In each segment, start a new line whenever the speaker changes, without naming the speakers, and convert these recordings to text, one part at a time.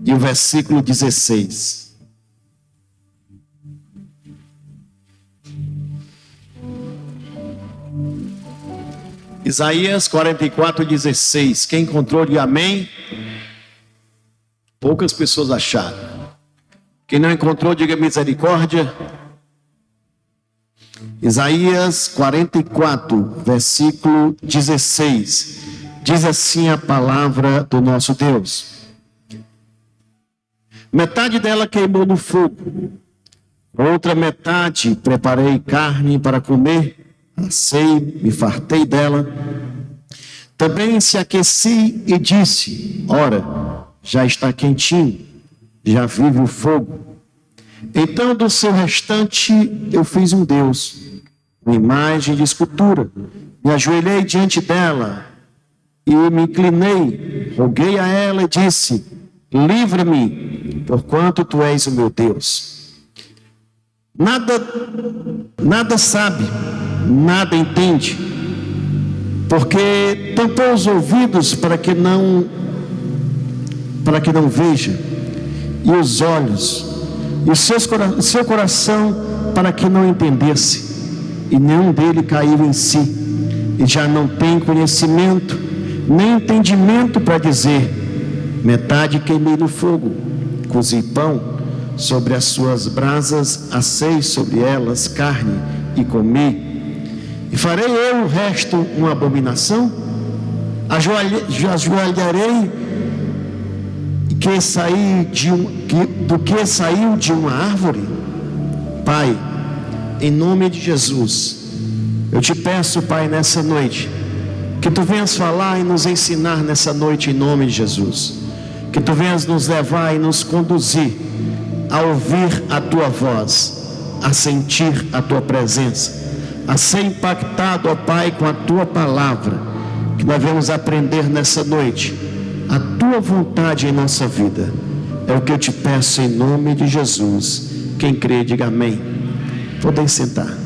e o versículo 16. Isaías 44, 16. Quem encontrou, diga amém. Poucas pessoas acharam. Quem não encontrou, diga misericórdia. Isaías 44, versículo 16. Diz assim a palavra do nosso Deus: metade dela queimou no fogo, outra metade preparei carne para comer, assei, me fartei dela. Também se aqueci e disse: ora, já está quentinho, já vive o fogo. Então do seu restante eu fiz um Deus, uma imagem de escultura. Me ajoelhei diante dela e me inclinei, roguei a ela e disse: livra-me, porquanto tu és o meu Deus. Nada sabe, nada entende, porque tampou os ouvidos para que não veja, e os olhos, e o seu coração para que não entendesse, e nenhum dele caiu em si, e já não tem conhecimento, nem entendimento para dizer: metade queimei no fogo, cozi pão, sobre as suas brasas assei sobre elas carne e comi. E farei eu o resto uma abominação? Ajoelharei do que saiu de uma árvore? Pai, em nome de Jesus, eu te peço, Pai, nessa noite, que tu venhas falar e nos ensinar nessa noite em nome de Jesus. Que tu venhas nos levar e nos conduzir a ouvir a tua voz, a sentir a tua presença, a ser impactado, ó Pai, com a tua palavra, que nós vamos aprender nessa noite a tua vontade em nossa vida. É o que eu te peço em nome de Jesus. Quem crê, diga amém. Podem sentar.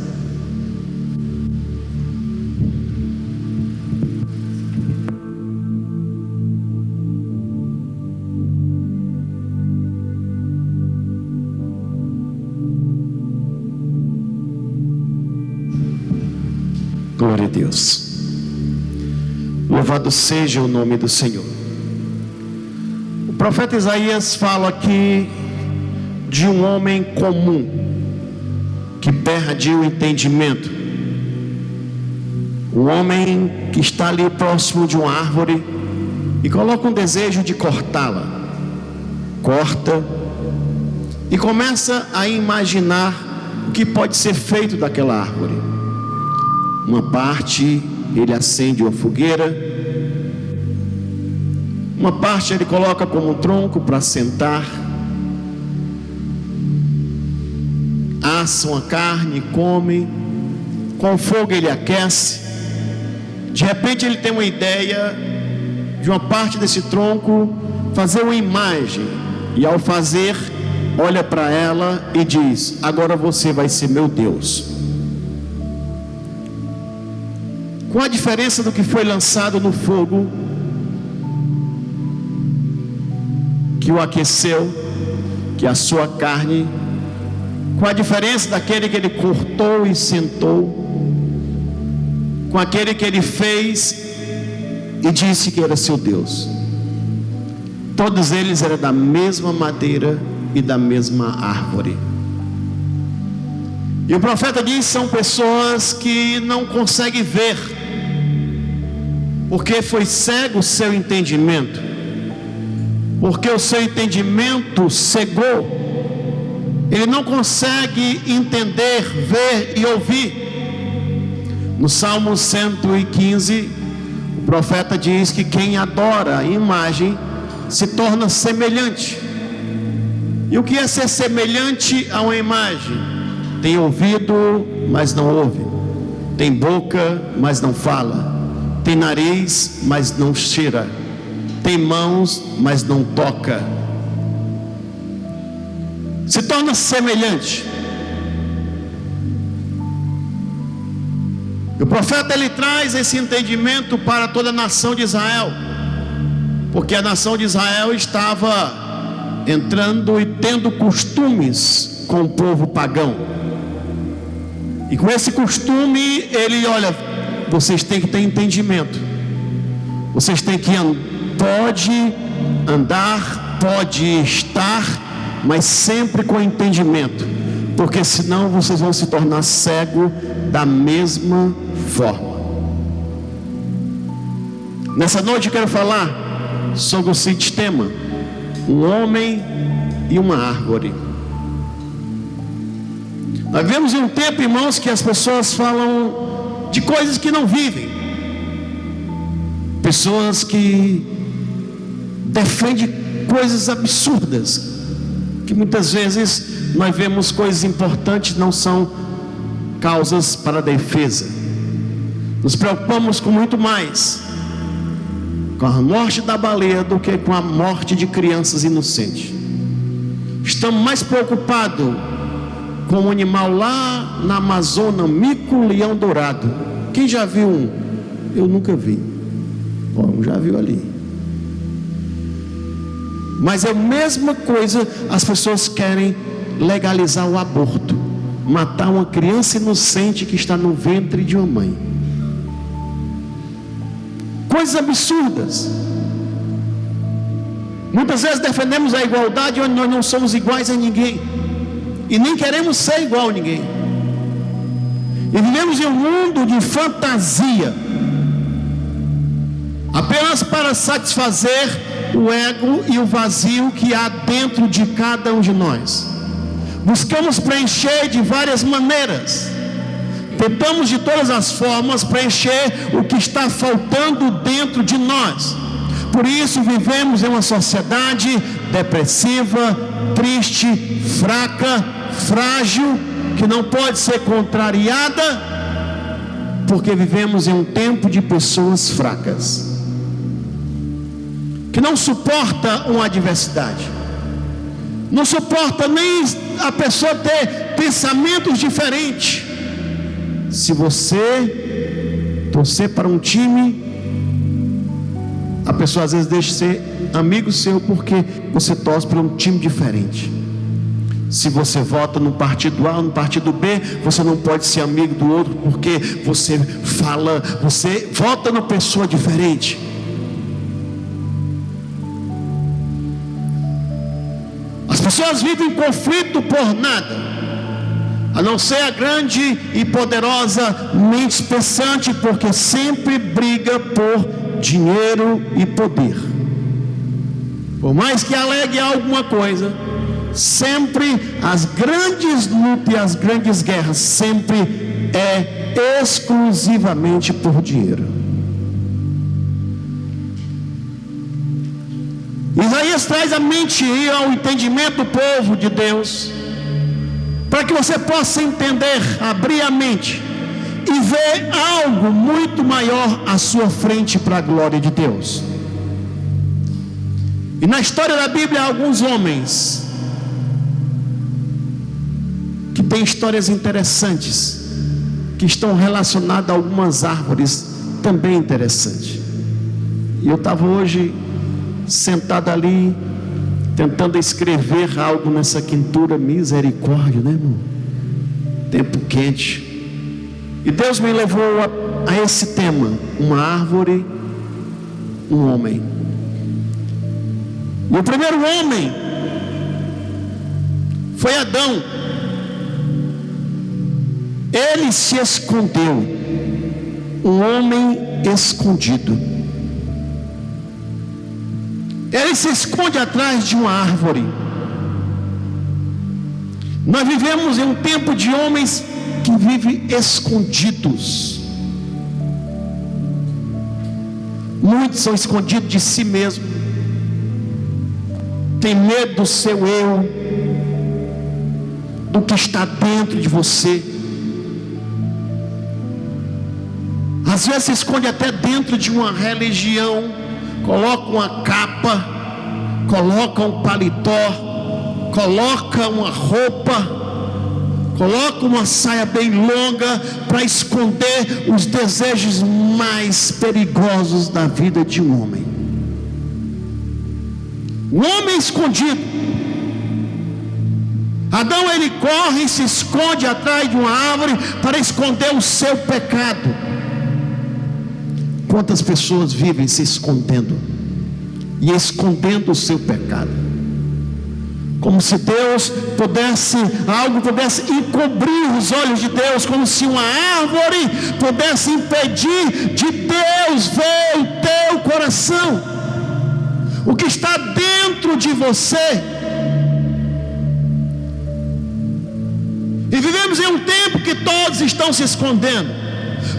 Glória a Deus. Louvado seja o nome do Senhor. O profeta Isaías fala aqui de um homem comum que perde o entendimento. Um homem que está ali próximo de uma árvore e coloca um desejo de cortá-la. Corta e começa a imaginar o que pode ser feito daquela árvore. Uma parte ele acende uma fogueira, uma parte ele coloca como um tronco para sentar, assa uma carne, come, com fogo ele aquece. De repente ele tem uma ideia de uma parte desse tronco fazer uma imagem, e ao fazer, olha para ela e diz: agora você vai ser meu Deus. Com a diferença do que foi lançado no fogo, que o aqueceu, que a sua carne, com a diferença daquele que ele cortou e sentou, com aquele que ele fez e disse que era seu Deus. Todos eles eram da mesma madeira e da mesma árvore. E o profeta diz: são pessoas que não conseguem ver, porque foi cego o seu entendimento, porque o seu entendimento cegou. Ele não consegue entender, ver e ouvir. No Salmo 115, o profeta diz que quem adora a imagem se torna semelhante. E o que é ser semelhante a uma imagem? Tem ouvido, mas não ouve. Tem boca, mas não fala. Tem nariz, mas não cheira. Tem mãos, mas não toca. Se torna semelhante. E o profeta ele traz esse entendimento para toda a nação de Israel, porque a nação de Israel estava entrando e tendo costumes com o povo pagão. E com esse costume, ele, olha, vocês têm que ter entendimento. Vocês têm que pode andar, pode estar, mas sempre com entendimento, porque senão vocês vão se tornar cegos da mesma forma. Nessa noite eu quero falar sobre o seguinte tema: um homem e uma árvore. Nós vivemos em um tempo, irmãos, que as pessoas falam de coisas que não vivem, pessoas que defendem coisas absurdas, que muitas vezes nós vemos coisas importantes não são causas para a defesa. Nos preocupamos com muito mais com a morte da baleia do que com a morte de crianças inocentes. Estamos mais preocupados com um animal lá na Amazônia, mico-leão dourado. Quem já viu um? Eu nunca vi. Bom, já viu ali. Mas é a mesma coisa, as pessoas querem legalizar o aborto, matar uma criança inocente que está no ventre de uma mãe. Coisas absurdas. Muitas vezes defendemos a igualdade onde nós não somos iguais a ninguém, e nem queremos ser igual a ninguém. E vivemos em um mundo de fantasia, apenas para satisfazer o ego e o vazio que há dentro de cada um de nós. Buscamos preencher de várias maneiras, tentamos de todas as formas preencher o que está faltando dentro de nós. Por isso vivemos em uma sociedade depressiva, triste, fraca, frágil, que não pode ser contrariada, porque vivemos em um tempo de pessoas fracas, que não suporta uma adversidade, não suporta nem a pessoa ter pensamentos diferentes. Se você torcer para um time, a pessoa às vezes deixa de ser amigo seu porque você torce para um time diferente. Se você vota no partido A ou no partido B, você não pode ser amigo do outro porque você vota numa pessoa diferente. As pessoas vivem em conflito por nada, a não ser a grande e poderosa mente pensante, porque sempre briga por dinheiro e poder. Por mais que alegue alguma coisa, sempre as grandes lutas e as grandes guerras sempre é exclusivamente por dinheiro. Isaías traz a mente e ao entendimento do povo de Deus, para que você possa entender, abrir a mente e ver algo muito maior à sua frente para a glória de Deus. E na história da Bíblia há alguns homens que têm histórias interessantes, que estão relacionadas a algumas árvores também interessantes. E eu estava hoje sentado ali, tentando escrever algo nessa quintura. Misericórdia, né, irmão? Tempo quente. E Deus me levou a esse tema: uma árvore, um homem. E o primeiro homem foi Adão. Ele se escondeu, um homem escondido. Ele se esconde atrás de uma árvore. Nós vivemos em um tempo de homens que vivem escondidos. Muitos são escondidos de si mesmo, tem medo do seu eu, do que está dentro de você. Às vezes se esconde até dentro de uma religião, coloca uma capa, coloca um paletó, coloca uma roupa, coloca uma saia bem longa para esconder os desejos mais perigosos da vida de um homem. Um homem escondido. Adão, ele corre e se esconde atrás de uma árvore para esconder o seu pecado. Quantas pessoas vivem se escondendo e escondendo o seu pecado, como se Deus pudesse, algo pudesse encobrir os olhos de Deus, como se uma árvore pudesse impedir de Deus ver o teu coração, o que está dentro de você. E vivemos em um tempo que todos estão se escondendo.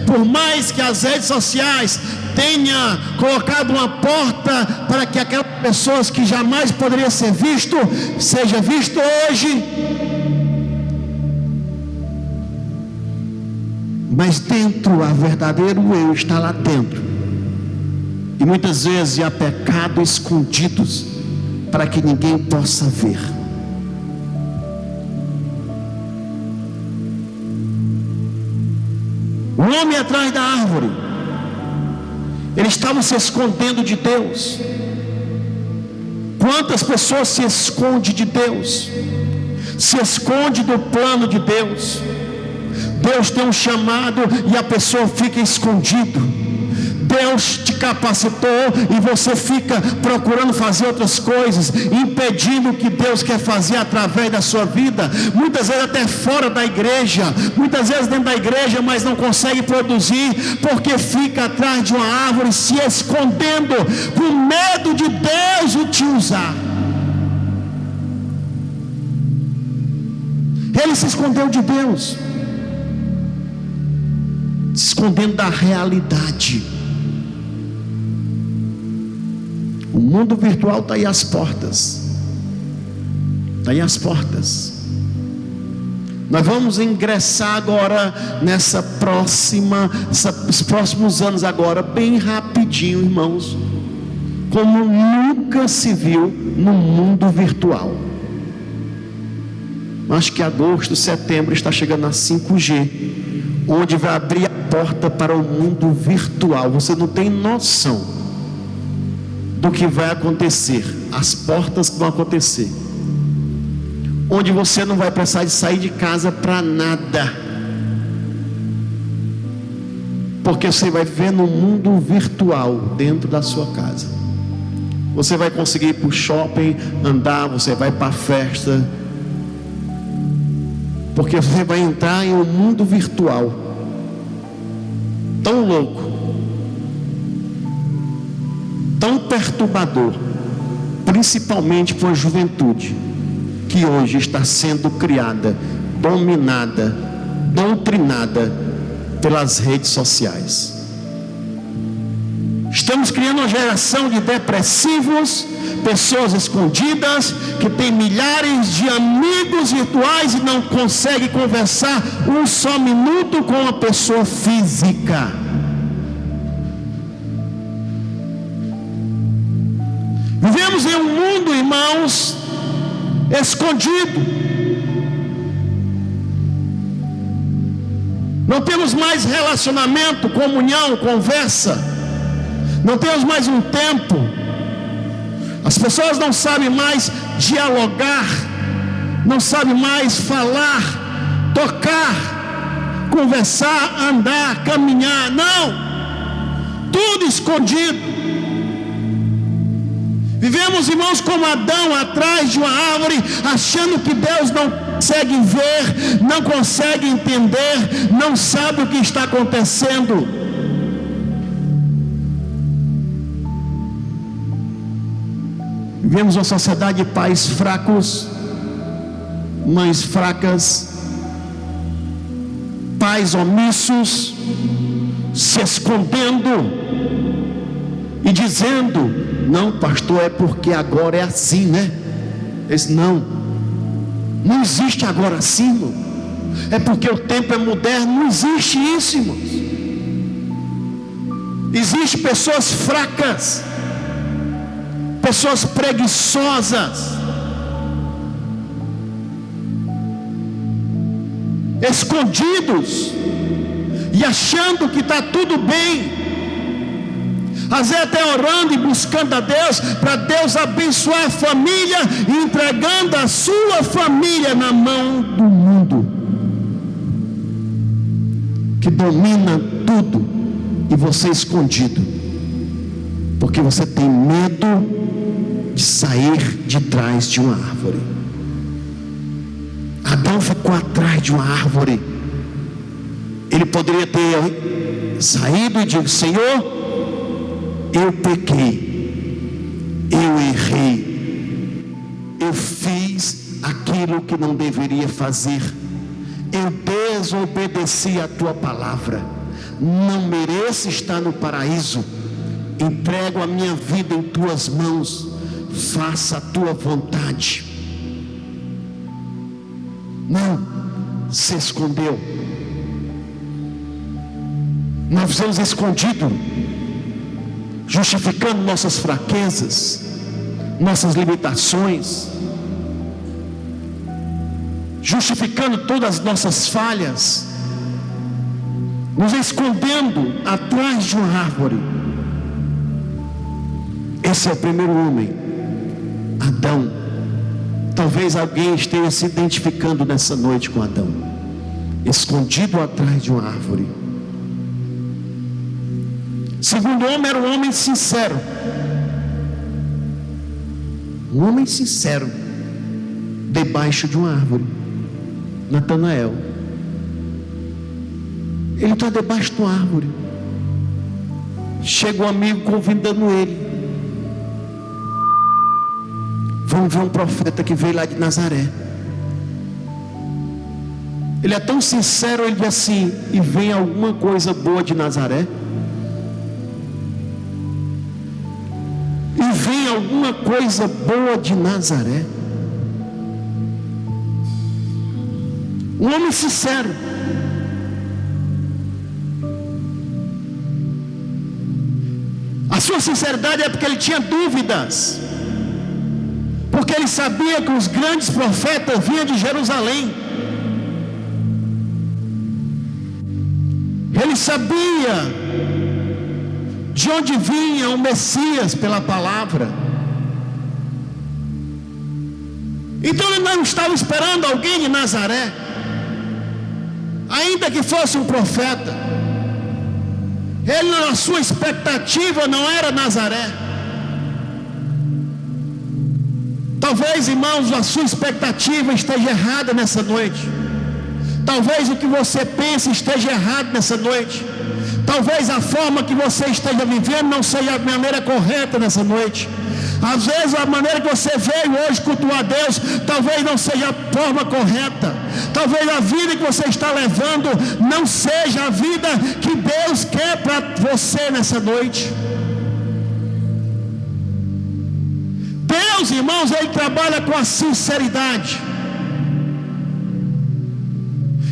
Por mais que as redes sociais tenha colocado uma porta para que aquelas pessoas que jamais poderiam ser visto, seja visto hoje. Mas dentro, a verdadeiro eu está lá dentro. E muitas vezes há pecados escondidos para que ninguém possa ver. O homem atrás da árvore, eles estavam se escondendo de Deus. Quantas pessoas se escondem de Deus, se esconde do plano de Deus? Deus tem um chamado e a pessoa fica escondido. Deus te capacitou e você fica procurando fazer outras coisas, impedindo o que Deus quer fazer através da sua vida. Muitas vezes até fora da igreja, muitas vezes dentro da igreja, mas não consegue produzir, porque fica atrás de uma árvore, se escondendo, com medo de Deus te usar. Ele se escondeu de Deus, se escondendo da realidade. O mundo virtual está aí às portas. Está aí às portas. Nós vamos ingressar agora esses próximos anos agora, bem rapidinho, irmãos, como nunca se viu no mundo virtual. Acho que agosto, setembro está chegando a 5G, onde vai abrir a porta para o mundo virtual. Você não tem noção do que vai acontecer, as portas que vão acontecer, onde você não vai precisar de sair de casa para nada, porque você vai ver no mundo virtual dentro da sua casa. Você vai conseguir ir para o shopping, andar, você vai para a festa, porque você vai entrar em um mundo virtual tão louco, tão perturbador, principalmente para a juventude que hoje está sendo criada, dominada, doutrinada pelas redes sociais. Estamos criando uma geração de depressivos, pessoas escondidas, que tem milhares de amigos virtuais e não consegue conversar um só minuto com uma pessoa física. Vivemos em um mundo, irmãos, escondido. Não temos mais relacionamento, comunhão, conversa. Não temos mais um tempo. As pessoas não sabem mais dialogar, não sabem mais falar, tocar, conversar, andar, caminhar. Não, tudo escondido. Vivemos, irmãos, como Adão atrás de uma árvore, achando que Deus não consegue ver, não consegue entender, não sabe o que está acontecendo. Vivemos uma sociedade de pais fracos, mães fracas, pais omissos, se escondendo e dizendo: não, pastor, é porque agora é assim, né? Não existe agora assim, irmão. É porque o tempo é moderno. Não existe isso, irmãos. Existem pessoas fracas, pessoas preguiçosas, escondidos e achando que está tudo bem, às vezes até orando e buscando a Deus, para Deus abençoar a família, e entregando a sua família na mão do mundo, que domina tudo, e você escondido, porque você tem medo de sair de trás de uma árvore. Adão ficou atrás de uma árvore. Ele poderia ter saído e dito: Senhor, eu pequei, eu errei, eu fiz aquilo que não deveria fazer, eu desobedeci a tua palavra, não mereço estar no paraíso, entrego a minha vida em tuas mãos, faça a tua vontade. Não, se escondeu. Nós fizemos escondido, justificando nossas fraquezas, nossas limitações, justificando todas as nossas falhas, nos escondendo atrás de uma árvore. Esse é o primeiro homem, Adão. Talvez alguém esteja se identificando nessa noite com Adão, escondido atrás de uma árvore. Segundo homem era um homem sincero. Um homem sincero, debaixo de uma árvore. Natanael. Ele está debaixo de uma árvore. Chega um amigo convidando ele. Vamos ver um profeta que veio lá de Nazaré. Ele é tão sincero, ele diz assim: e vem alguma coisa boa de Nazaré? E vem alguma coisa boa de Nazaré? Um homem sincero. A sua sinceridade é porque ele tinha dúvidas, porque ele sabia que os grandes profetas vinham de Jerusalém. Ele sabia de onde vinha o Messias pela palavra. Então ele não estava esperando alguém de Nazaré, ainda que fosse um profeta. Ele, na sua expectativa, não era Nazaré. Talvez, irmãos, a sua expectativa esteja errada nessa noite. Talvez o que você pensa esteja errado nessa noite. Talvez a forma que você esteja vivendo não seja a maneira correta nessa noite. Às vezes a maneira que você veio hoje cultuar a Deus, talvez não seja a forma correta. Talvez a vida que você está levando não seja a vida que Deus quer para você nessa noite. Deus, irmãos, Ele trabalha com a sinceridade.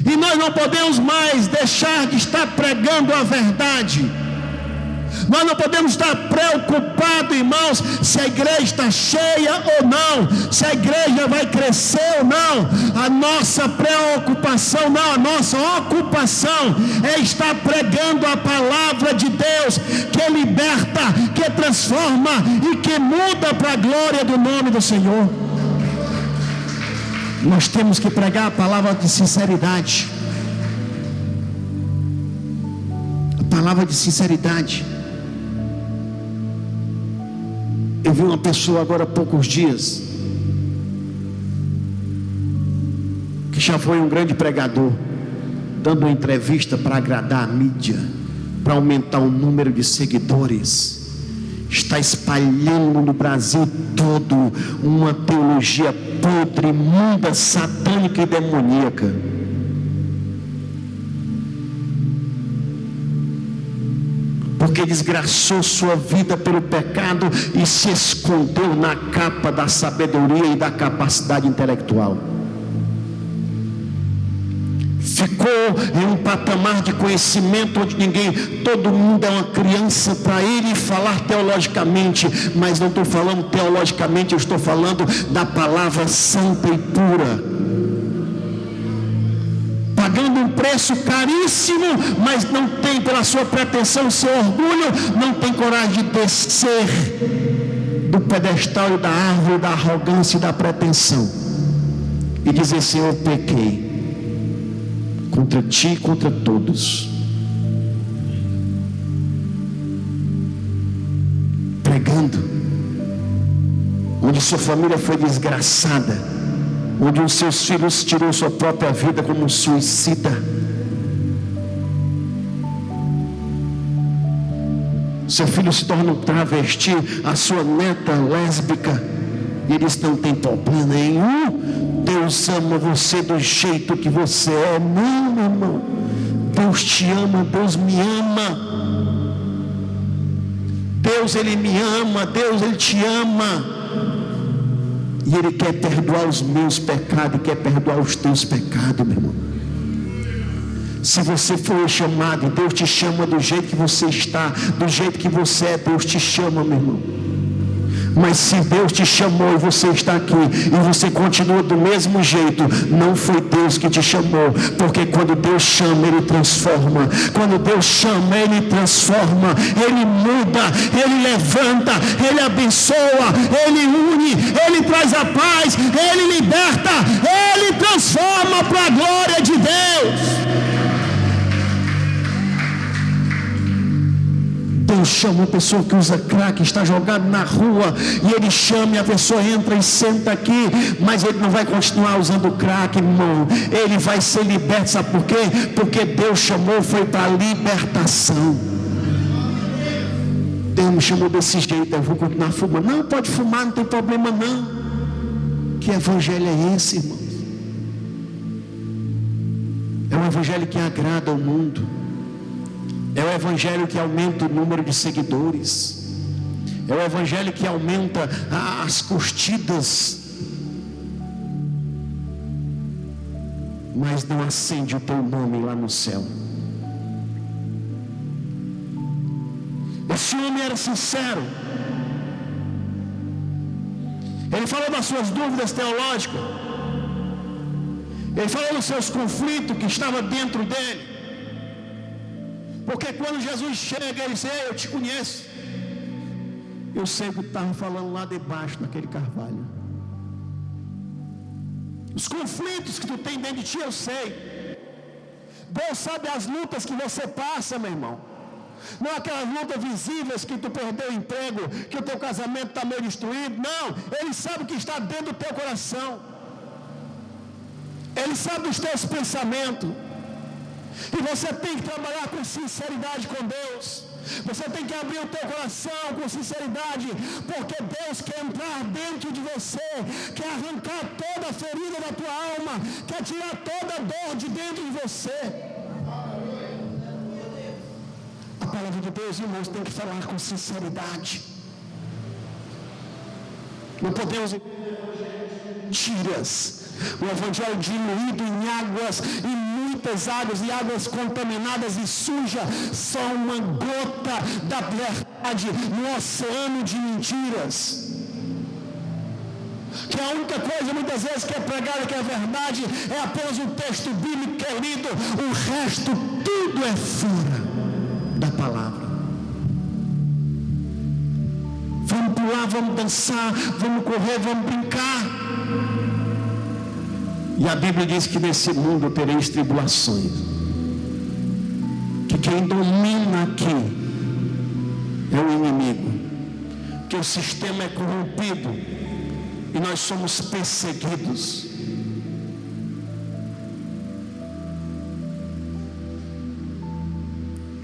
E nós não podemos mais deixar de estar pregando a verdade. Nós não podemos estar preocupados, irmãos, se a igreja está cheia ou não, se a igreja vai crescer ou não. A nossa preocupação, não, a nossa ocupação é estar pregando a palavra de Deus, que liberta, que transforma e que muda para a glória do nome do Senhor. Nós temos que pregar a palavra de sinceridade. A palavra de sinceridade. Eu vi uma pessoa agora há poucos dias, que já foi um grande pregador, dando uma entrevista para agradar a mídia, para aumentar o número de seguidores. Está espalhando no Brasil todo uma teologia podre, imunda, satânica e demoníaca. Porque desgraçou sua vida pelo pecado e se escondeu na capa da sabedoria e da capacidade intelectual. Ficou em um patamar de conhecimento onde todo mundo é uma criança para ele falar teologicamente, mas não estou falando teologicamente, eu estou falando da palavra santa e pura. Pagando um preço preço caríssimo, mas não tem, pela sua pretensão, seu orgulho, não tem coragem de descer do pedestal e da árvore da arrogância e da pretensão e dizer: Senhor, eu pequei contra ti e contra todos. Pregando onde sua família foi desgraçada, onde os seus filhos tirou sua própria vida como um suicida. Seu filho se torna um travesti, a sua neta lésbica, e eles não têm problema nenhum. Deus ama você do jeito que você é. Não, meu irmão, Deus te ama, Deus me ama. Deus, Ele me ama, Deus, Ele te ama, e Ele quer perdoar os meus pecados, quer perdoar os teus pecados, meu irmão. Se você for chamado, Deus te chama do jeito que você está, do jeito que você é, Deus te chama, meu irmão. Mas se Deus te chamou e você está aqui e você continua do mesmo jeito, não foi Deus que te chamou, porque quando Deus chama, Ele transforma. Quando Deus chama, Ele transforma, Ele muda, Ele levanta, Ele abençoa, Ele une, Ele traz a paz, Ele liberta, Ele transforma para a glória de Deus. Deus chama uma pessoa que usa crack, está jogado na rua, e Ele chama e a pessoa entra e senta aqui, mas ele não vai continuar usando crack, irmão. Ele vai ser liberto, sabe por quê? Porque Deus chamou, foi para libertação. Deus me chamou desse jeito, eu vou continuar fumando. Não, pode fumar, não tem problema não. Que evangelho é esse, irmão? É um evangelho que agrada ao mundo. É o evangelho que aumenta o número de seguidores. É o evangelho que aumenta as curtidas, mas não acende o teu nome lá no céu. Esse homem era sincero. Ele falou das suas dúvidas teológicas. Ele falou dos seus conflitos que estavam dentro dele. Porque quando Jesus chega, ele diz: Ei, eu te conheço. Eu sei o que estava falando lá debaixo daquele carvalho. Os conflitos que tu tem dentro de ti, eu sei. Deus sabe as lutas que você passa, meu irmão. Não é aquelas lutas visíveis que tu perdeu o emprego, que o teu casamento está meio destruído. Não, Ele sabe o que está dentro do teu coração. Ele sabe dos teus pensamentos. E você tem que trabalhar com sinceridade com Deus. Você tem que abrir o teu coração com sinceridade, porque Deus quer entrar dentro de você, quer arrancar toda a ferida da tua alma, quer tirar toda a dor de dentro de você. A palavra de Deus, irmãos, tem que falar com sinceridade. Não podemos mentiras. O evangelho diluído em águas, e muitas águas, e águas contaminadas e sujas, são uma gota da verdade no oceano de mentiras. Que a única coisa muitas vezes que é pregada, que é verdade, é apenas um texto bíblico que é lido, o resto tudo é fora da palavra. Vamos pular, vamos dançar, vamos correr, vamos brincar. E a Bíblia diz que nesse mundo tereis tribulações. Que quem domina aqui é o inimigo. Que o sistema é corrompido e nós somos perseguidos.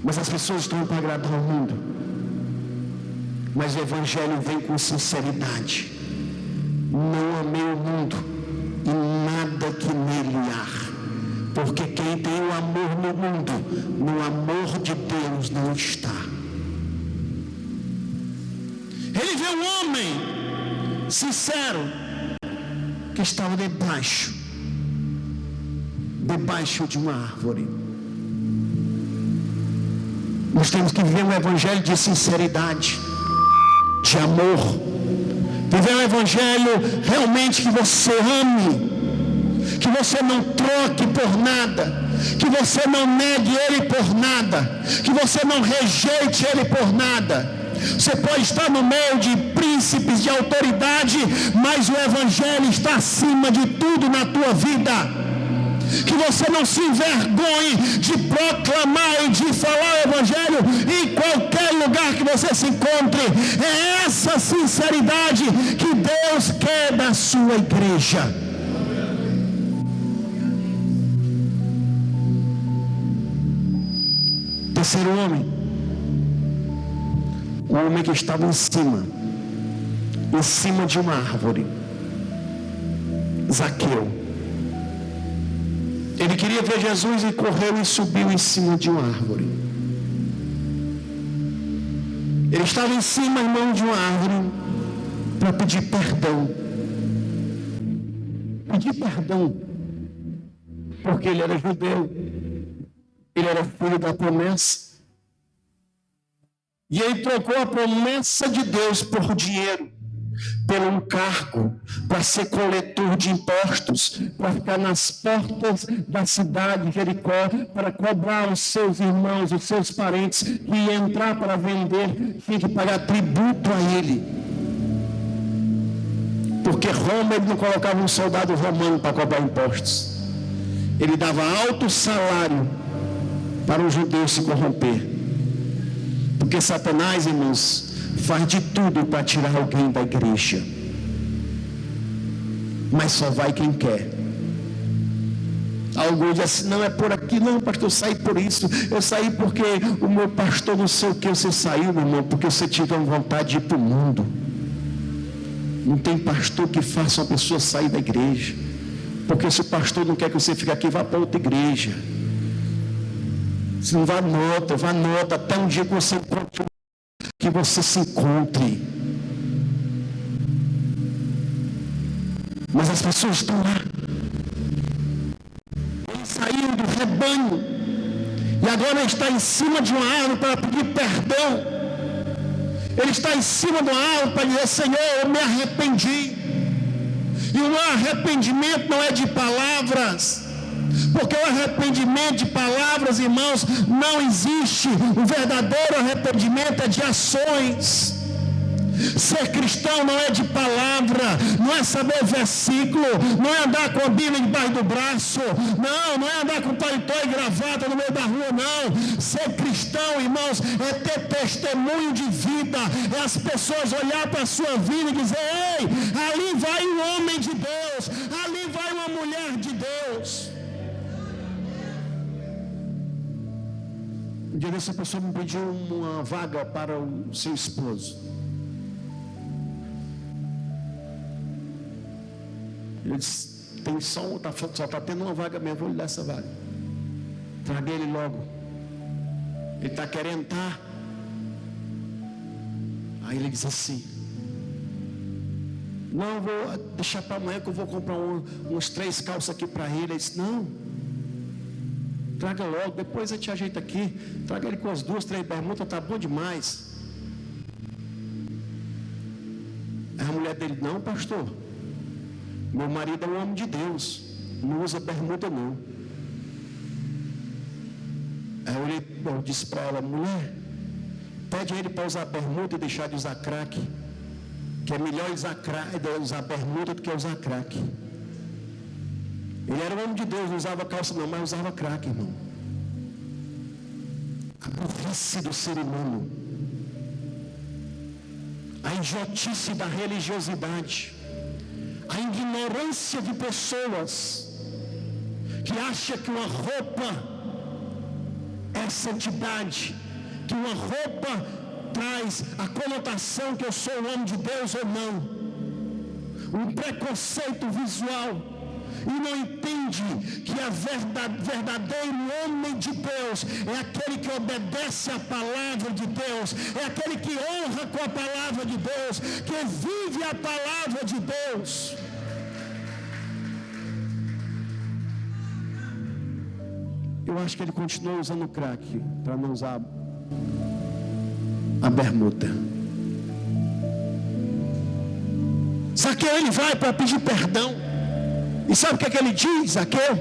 Mas as pessoas estão para agradar o mundo. Mas o evangelho vem com sinceridade. Não amei o mundo e nada que nele há, porque quem tem o amor no mundo, no amor de Deus não está. Ele vê um homem sincero que estava debaixo de uma árvore. Nós temos que viver um evangelho de sinceridade, de amor. Viver um evangelho realmente que você ame, que você não troque por nada, que você não negue Ele por nada, que você não rejeite Ele por nada. Você pode estar no meio de príncipes, de autoridade, mas o Evangelho está acima de tudo na tua vida. Que você não se envergonhe de proclamar e de falar o Evangelho em qualquer lugar que você se encontre. É essa sinceridade que Deus quer da sua igreja. Terceiro homem, o homem que estava em cima de uma árvore, Zaqueu. Ele queria ver Jesus e correu e subiu em cima de uma árvore. Ele estava em cima, irmão, de uma árvore para pedir perdão. Pedir perdão, porque ele era judeu, ele era filho da promessa. E ele trocou a promessa de Deus por dinheiro, por um cargo, para ser coletor de impostos, para ficar nas portas da cidade de Jericó, para cobrar os seus irmãos, os seus parentes, que iam entrar para vender, tinha que pagar tributo a ele. Porque Roma, ele não colocava um soldado romano para cobrar impostos. Ele dava alto salário para um judeu se corromper. Porque Satanás, irmãos, faz de tudo para tirar alguém da igreja, mas só vai quem quer. Alguns dizem assim: não é por aqui, não, pastor, eu saí por isso, eu saí porque o meu pastor não sei o que. Você saiu, meu irmão, porque você tinha vontade de ir para o mundo. Não tem pastor que faça uma pessoa sair da igreja, porque se o pastor não quer que você fique aqui, vá para outra igreja. Se não vá nota, até um dia que você encontre, que você se encontre. Mas as pessoas estão lá. Ele saiu do rebanho e agora está em cima de uma árvore para pedir perdão. Ele está em cima de uma árvore para dizer: Senhor, eu me arrependi. E o arrependimento não é de palavras, porque o arrependimento de palavras, irmãos, não existe. O verdadeiro arrependimento é de ações. Ser cristão não é de palavra, não é saber versículo, não é andar com a Bíblia debaixo do braço, não é andar com paletó e gravata no meio da rua, não. Ser cristão, irmãos, é ter testemunho de vida, é as pessoas olhar para a sua vida e dizer: ei, ali vai um homem de Deus, ali vai uma mulher de Deus. Um dia essa pessoa me pediu uma vaga para o seu esposo. Ele disse: tem só está tendo uma vaga mesmo, vou lhe dar essa vaga. Traga ele logo. Ele está querendo estar. Aí ele disse assim: não, vou deixar para amanhã que eu vou comprar uns 3 calças aqui para ele. Ele disse: não, traga logo, depois a gente ajeita aqui. Traga ele com as 2, 3 bermudas, tá bom demais. Aí a mulher dele: não, pastor, meu marido é um homem de Deus, não usa bermuda não. Aí eu disse para ela: mulher, pede a ele para usar bermuda e deixar de usar crack, que é melhor usar bermuda do que usar crack. Ele era um homem de Deus, não usava calça não, mas usava crack, irmão. A burrice do ser humano, a idiotice da religiosidade, a ignorância de pessoas que acham que uma roupa é santidade, que uma roupa traz a conotação que eu sou um homem de Deus ou não. Um preconceito visual. E não entende que a verdadeiro homem de Deus é aquele que obedece à palavra de Deus, é aquele que honra com a palavra de Deus, que vive a palavra de Deus. Eu acho que ele continuou usando crack para não usar a bermuda. Zaqueu, ele vai para pedir perdão. E sabe o que ele diz, Zaqueu?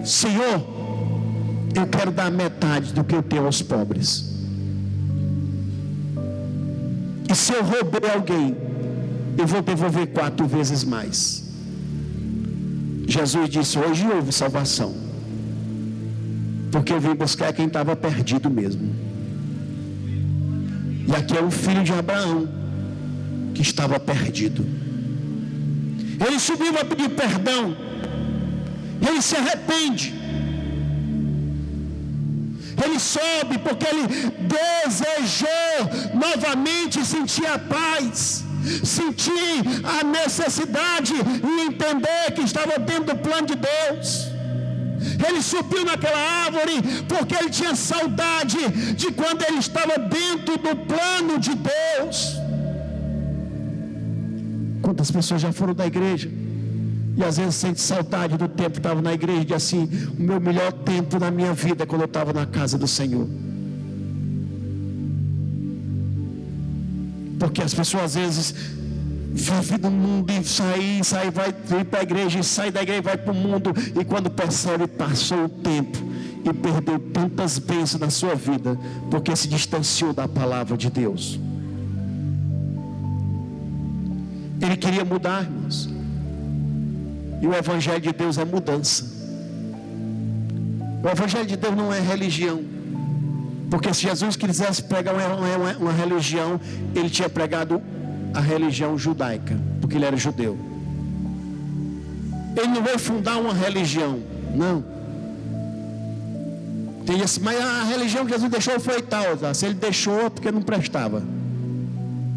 Senhor, eu quero dar metade do que eu tenho aos pobres. E se eu roubei alguém, eu vou devolver 4 vezes mais. Jesus disse: hoje houve salvação, porque eu vim buscar quem estava perdido mesmo. E aqui é o filho de Abraão, que estava perdido. Ele subiu a pedir perdão, ele se arrepende, ele sobe porque ele desejou novamente sentir a paz, sentir a necessidade e entender que estava dentro do plano de Deus. Ele subiu naquela árvore porque ele tinha saudade de quando ele estava dentro do plano de Deus. Quantas pessoas já foram da igreja e às vezes sente saudade do tempo que estava na igreja, de assim, o meu melhor tempo na minha vida é quando eu estava na casa do Senhor. Porque as pessoas às vezes vivem no mundo e sai, vai para a igreja, e sai da igreja e vai para o mundo, e quando percebe, passou o tempo e perdeu tantas bênçãos na sua vida, porque se distanciou da palavra de Deus. Ele queria mudar, irmãos. E o Evangelho de Deus é mudança. O Evangelho de Deus não é religião. Porque se Jesus quisesse pregar uma religião, ele tinha pregado a religião judaica, porque ele era judeu. Ele não veio fundar uma religião, não. Tem assim, mas a religião que Jesus deixou foi tal. Tá? Se ele deixou é porque não prestava.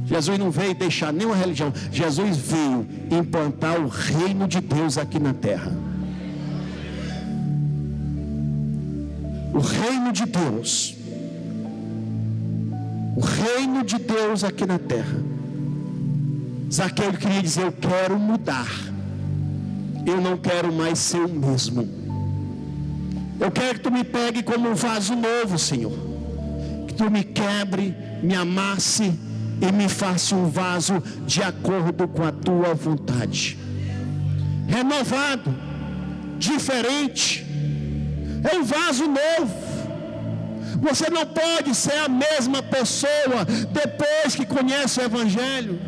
Jesus não veio deixar nenhuma religião. Jesus veio implantar o reino de Deus aqui na terra. O reino de Deus. O reino de Deus aqui na terra. Zaqueu queria dizer: eu quero mudar. Eu não quero mais ser o mesmo. Eu quero que tu me pegue como um vaso novo, Senhor. Que tu me quebre, me amasse e me faça um vaso de acordo com a tua vontade. Renovado, diferente. É um vaso novo. Você não pode ser a mesma pessoa depois que conhece o Evangelho.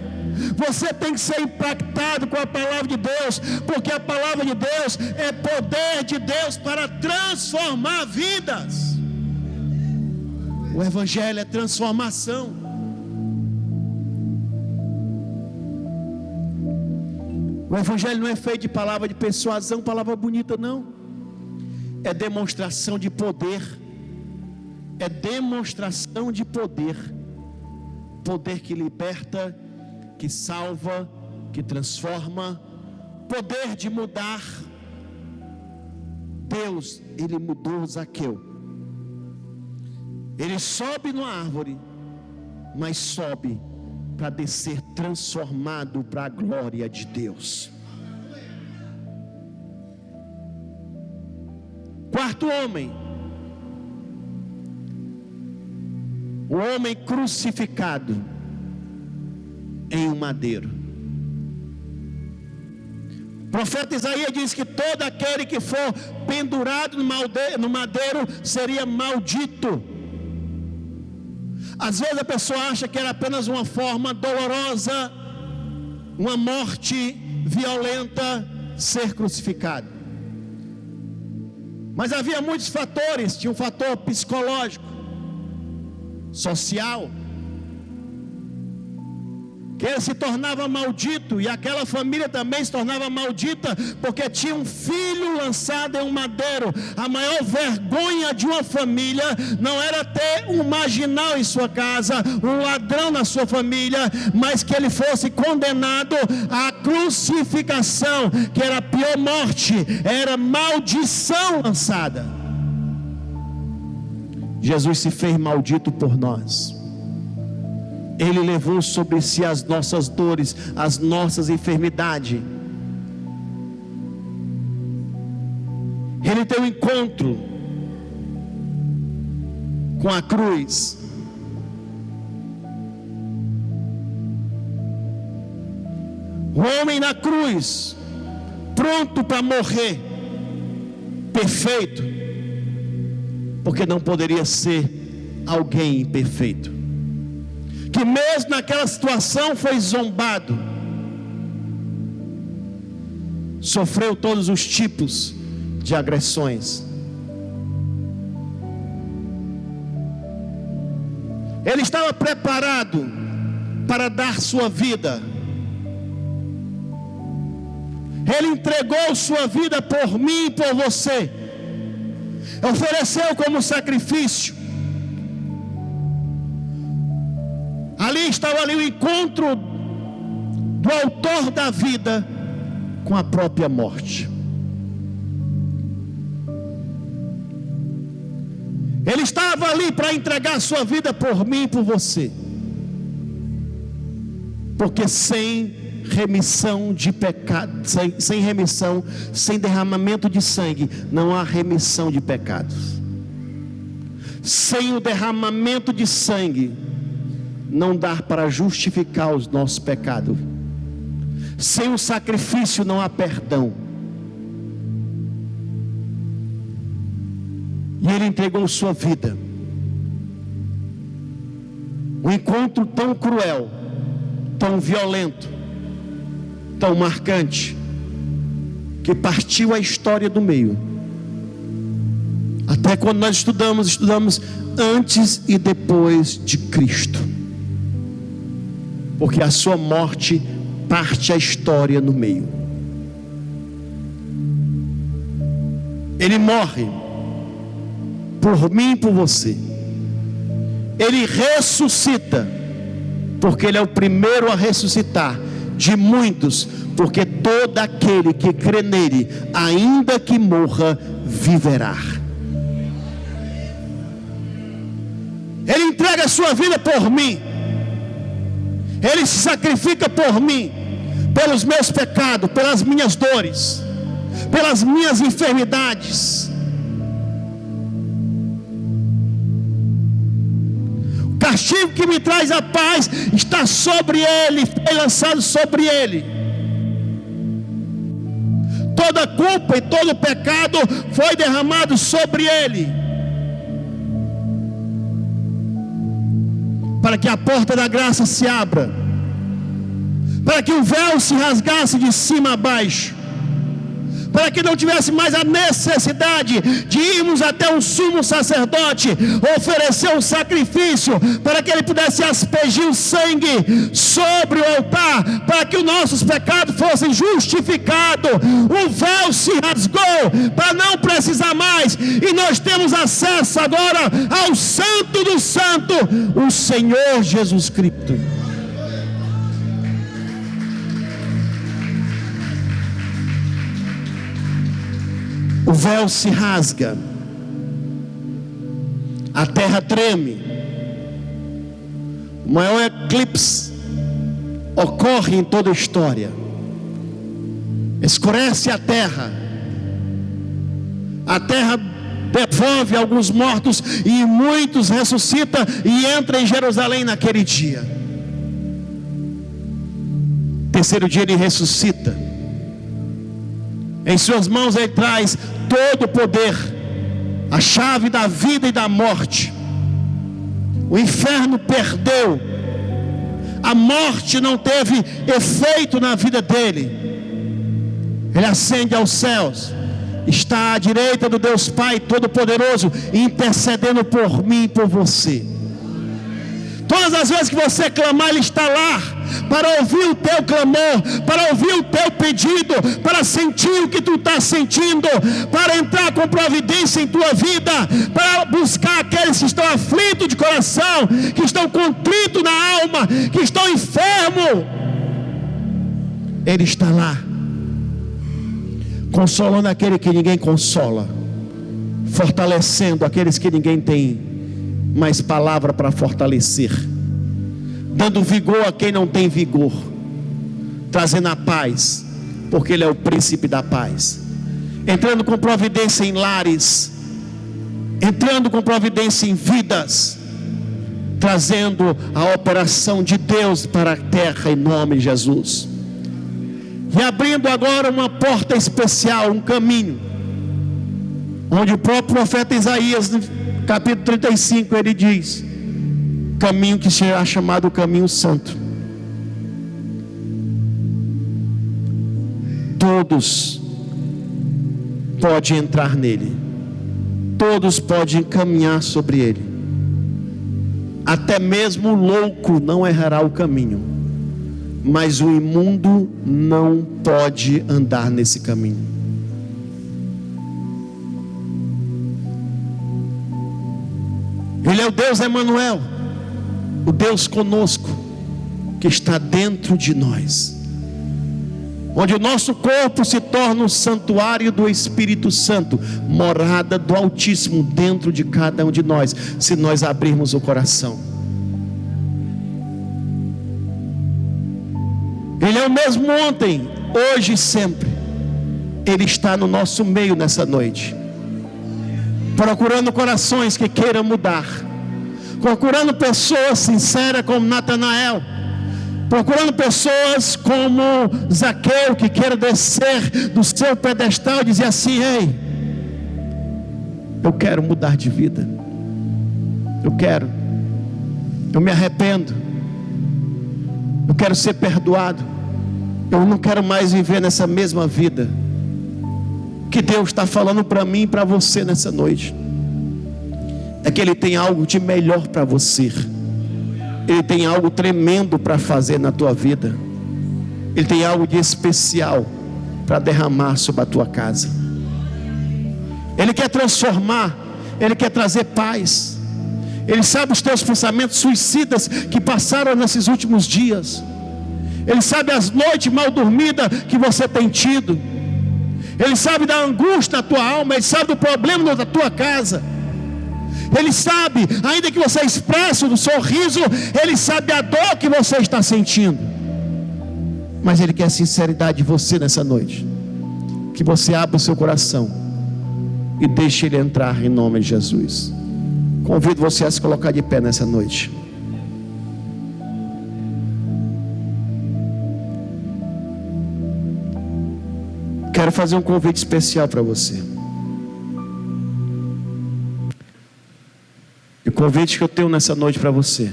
Você tem que ser impactado com a palavra de Deus, porque a palavra de Deus é poder de Deus para transformar vidas. O Evangelho é transformação. O Evangelho não é feito de palavra de persuasão, palavra bonita, não. É demonstração de poder. É demonstração de poder. Poder que liberta, que salva, que transforma. Poder de mudar. Deus, Ele mudou Zaqueu. Ele sobe numa árvore, mas sobe para descer transformado para a glória de Deus. Quarto homem, o homem crucificado em um madeiro. O profeta Isaías diz que todo aquele que for pendurado no madeiro seria maldito. Às vezes a pessoa acha que era apenas uma forma dolorosa, uma morte violenta, ser crucificado. Mas havia muitos fatores. Tinha um fator psicológico, social, que ele se tornava maldito, e aquela família também se tornava maldita, porque tinha um filho lançado em um madeiro. A maior vergonha de uma família não era ter um marginal em sua casa, um ladrão na sua família, mas que ele fosse condenado à crucificação, que era a pior morte, era maldição lançada. Jesus se fez maldito por nós. Ele levou sobre si as nossas dores, as nossas enfermidades. Ele tem um encontro com a cruz. O homem na cruz, pronto para morrer, perfeito. porque não poderia ser alguém imperfeito, que mesmo naquela situação foi zombado, sofreu todos os tipos de agressões. Ele estava preparado para dar sua vida. Ele entregou sua vida por mim e por você. Ofereceu como sacrifício. Ali estava o encontro do autor da vida com a própria morte. Ele estava ali para entregar sua vida por mim e por você. Porque sem remissão de pecado, sem remissão, sem derramamento de sangue, não há remissão de pecados. Sem o derramamento de sangue, não dá para justificar os nossos pecados. Sem o sacrifício não há perdão. E Ele entregou sua vida. Um encontro tão cruel, tão violento, tão marcante, que partiu a história do meio. Até quando nós estudamos antes e depois de Cristo, porque a sua morte parte a história no meio. Ele morre por mim e por você. Ele ressuscita, porque Ele é o primeiro a ressuscitar de muitos, porque todo aquele que crê nele, ainda que morra, viverá. Ele entrega a sua vida por mim. Ele se sacrifica por mim, pelos meus pecados, pelas minhas dores, pelas minhas enfermidades. O castigo que me traz a paz está sobre Ele, foi lançado sobre Ele. Toda culpa e todo pecado foi derramado sobre Ele, para que a porta da graça se abra, para que o véu se rasgasse de cima a baixo, para que não tivesse mais a necessidade de irmos até um sumo sacerdote, oferecer um sacrifício, para que ele pudesse aspergir o sangue sobre o altar, para que os nossos pecados fossem justificados. O véu se rasgou, para não precisar mais, e nós temos acesso agora ao Santo do Santo, o Senhor Jesus Cristo. O véu se rasga, a terra treme, o maior eclipse ocorre em toda a história, escurece a terra devolve alguns mortos e muitos ressuscita e entra em Jerusalém naquele dia. Terceiro dia ele ressuscita. Em suas mãos ele traz todo o poder, a chave da vida e da morte. O inferno perdeu, a morte não teve efeito na vida dele. Ele ascende aos céus, está à direita do Deus Pai Todo-Poderoso, intercedendo por mim e por você. Todas as vezes que você clamar, Ele está lá, para ouvir o teu clamor, para ouvir o teu pedido, para sentir o que tu está sentindo, para entrar com providência em tua vida, para buscar aqueles que estão aflitos de coração, que estão contritos na alma, que estão enfermos. Ele está lá, consolando aquele que ninguém consola, fortalecendo aqueles que ninguém tem mais palavra para fortalecer, dando vigor a quem não tem vigor, trazendo a paz, porque Ele é o príncipe da paz, entrando com providência em lares, entrando com providência em vidas, trazendo a operação de Deus para a terra em nome de Jesus, e abrindo agora uma porta especial, um caminho, onde o próprio profeta Isaías capítulo 35, ele diz: caminho que será chamado o caminho santo. Todos podem entrar nele, todos podem caminhar sobre ele, até mesmo o louco não errará o caminho, mas o imundo não pode andar nesse caminho. Ele é o Deus Emanuel, o Deus conosco, que está dentro de nós, onde o nosso corpo se torna o santuário do Espírito Santo, morada do Altíssimo dentro de cada um de nós, se nós abrirmos o coração. Ele é o mesmo ontem, hoje e sempre. Ele está no nosso meio nessa noite, procurando corações que queiram mudar, procurando pessoas sinceras como Natanael, procurando pessoas como Zaqueu, que quer descer do seu pedestal e dizer assim: ei, eu quero mudar de vida, eu me arrependo, eu quero ser perdoado, eu não quero mais viver nessa mesma vida. Que Deus está falando para mim e para você nessa noite é que Ele tem algo de melhor para você. Ele tem algo tremendo para fazer na tua vida. Ele tem algo de especial para derramar sobre a tua casa. Ele quer transformar, Ele quer trazer paz. Ele sabe os teus pensamentos suicidas que passaram nesses últimos dias. Ele sabe as noites mal dormidas que você tem tido. Ele sabe da angústia da tua alma. Ele sabe do problema da tua casa. Ele sabe, ainda que você expresse um sorriso, Ele sabe a dor que você está sentindo. Mas Ele quer sinceridade de você nessa noite. Que você abra o seu coração e deixe Ele entrar em nome de Jesus. Convido você a se colocar de pé nessa noite. Quero fazer um convite especial para você. E o convite que eu tenho nessa noite para você.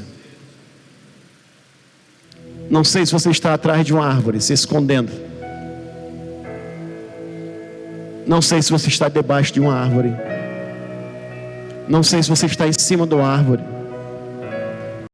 Não sei se você está atrás de uma árvore, se escondendo. Não sei se você está debaixo de uma árvore. Não sei se você está em cima de uma árvore.